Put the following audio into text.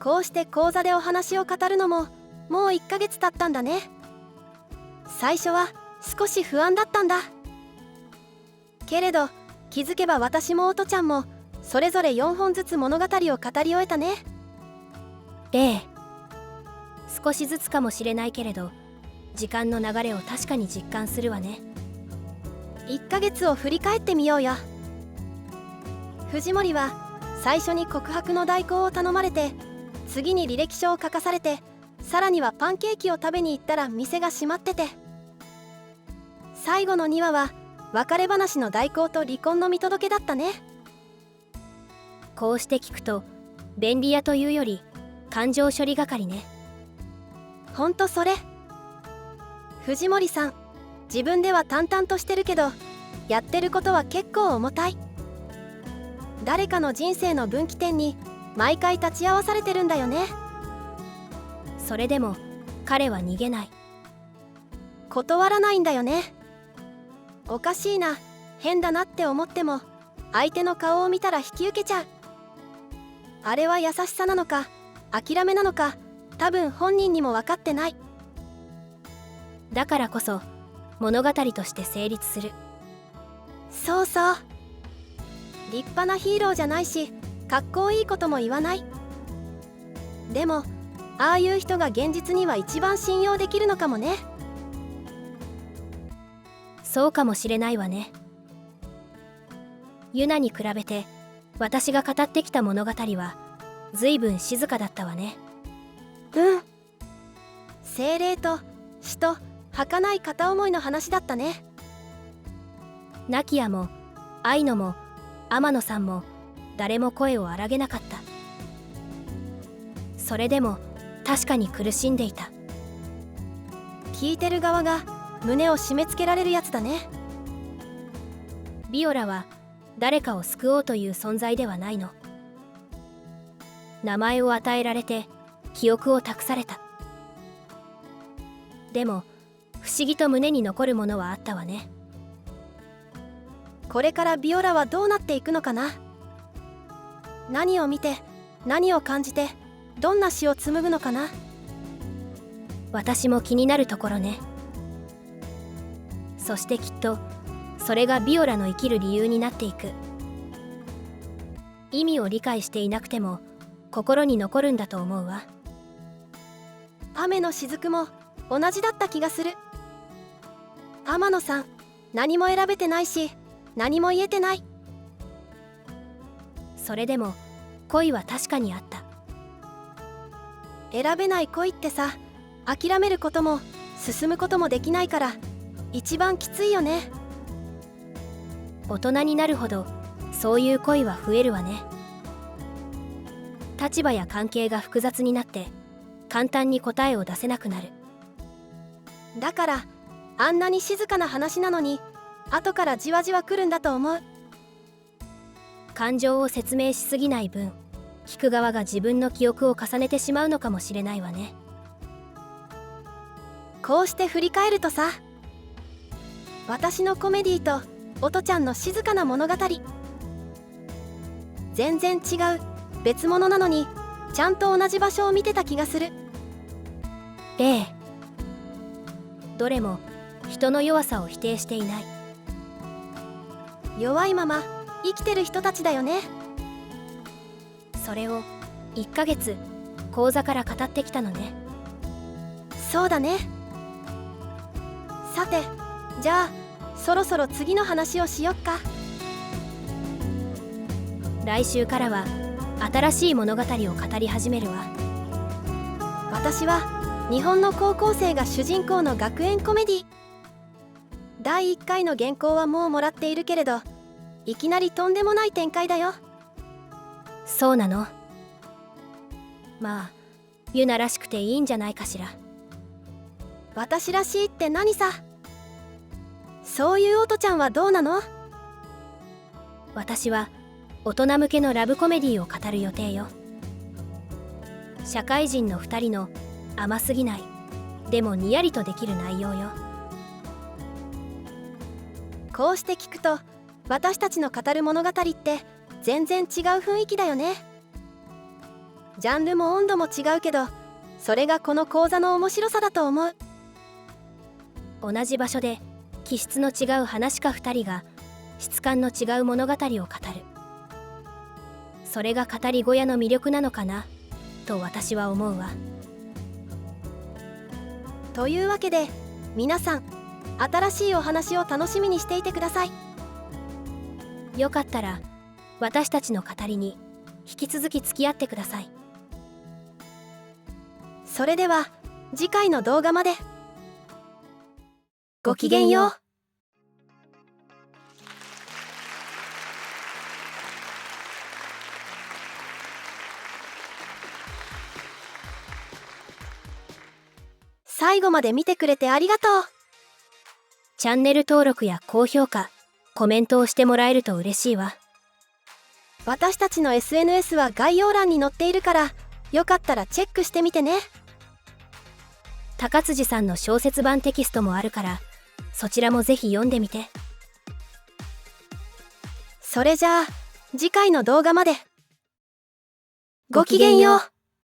こうして講座でお話を語るのももう1ヶ月経ったんだね。最初は少し不安だったんだけれど、気づけば私も音ちゃんもそれぞれ4本ずつ物語を語り終えたね。ええ、少しずつかもしれないけれど、時間の流れを確かに実感するわね。1ヶ月を振り返ってみようよ。藤森は最初に告白の代行を頼まれて、次に履歴書を書かされて、さらにはパンケーキを食べに行ったら店が閉まってて、最後の2話は別れ話の代行と離婚の見届けだったね。こうして聞くと便利屋というより感情処理係ね。ほんとそれ。藤森さん、自分では淡々としてるけど、やってることは結構重たい。誰かの人生の分岐点に毎回立ち会わされてるんだよね。それでも彼は逃げない。断らないんだよね。おかしいな、変だなって思っても相手の顔を見たら引き受けちゃう。あれは優しさなのか諦めなのか、多分本人にも分かってない。だからこそ物語として成立する。そうそう、立派なヒーローじゃないし、かっこいいことも言わない。でもああいう人が現実には一番信用できるのかもね。そうかもしれないわね。ユナに比べて私が語ってきた物語は随分静かだったわね。うん、精霊と死と儚い片思いの話だったね。ナキヤも愛野も天野さんも誰も声を荒げなかった。それでも確かに苦しんでいた。聞いてる側が胸を締め付けられるやつだね。ビオラは誰かを救おうという存在ではないの。名前を与えられて記憶を託された。でも不思議と胸に残るものはあったわね。これからビオラはどうなっていくのかな。何を見て何を感じてどんな詩を紡ぐのかな。私も気になるところね。そしてきっとそれがビオラの生きる理由になっていく。意味を理解していなくても心に残るんだと思うわ。雨の雫も同じだった気がする。天野さん、何も選べてないし何も言えてない。それでも恋は確かにあった。選べない恋ってさ、諦めることも進むこともできないから一番きついよね。大人になるほどそういう恋は増えるわね。立場や関係が複雑になって簡単に答えを出せなくなる。だからあんなに静かな話なのに後からじわじわ来るんだと思う。感情を説明しすぎない分、聞く側が自分の記憶を重ねてしまうのかもしれないわね。こうして振り返るとさ、私のコメディと音ちゃんの静かな物語、全然違う別物なのにちゃんと同じ場所を見てた気がする。ええ、どれも人の弱さを否定していない。弱いまま生きてる人たちだよね。それを1ヶ月講座から語ってきたのね。そうだね。さて、じゃあそろそろ次の話をしよっか。来週からは新しい物語を語り始めるわ。私は日本の高校生が主人公の学園コメディ。第1回の原稿はもうもらっているけれど、いきなりとんでもない展開だよ。そうなの。まあユナらしくていいんじゃないかしら。私らしいって何さ。そういう音ちゃんはどうなの？私は大人向けのラブコメディを語る予定よ。社会人の2人の甘すぎないでもにやりとできる内容よ。こうして聞くと私たちの語る物語って全然違う雰囲気だよね。ジャンルも温度も違うけど、それがこの講座の面白さだと思う。同じ場所で気質の違う話家2人が質感の違う物語を語る。それが語り小屋の魅力なのかなと私は思うわ。というわけで皆さん、新しいお話を楽しみにしていてください。よかったら私たちの語りに引き続き付き合ってください。それでは次回の動画まで。ごきげんよう。最後まで見てくれてありがとう。チャンネル登録や高評価、コメントをしてもらえると嬉しいわ。私たちの SNS は概要欄に載っているから、よかったらチェックしてみてね。高辻さんの小説版テキストもあるから、そちらもぜひ読んでみて。それじゃあ次回の動画まで。ごきげんよう。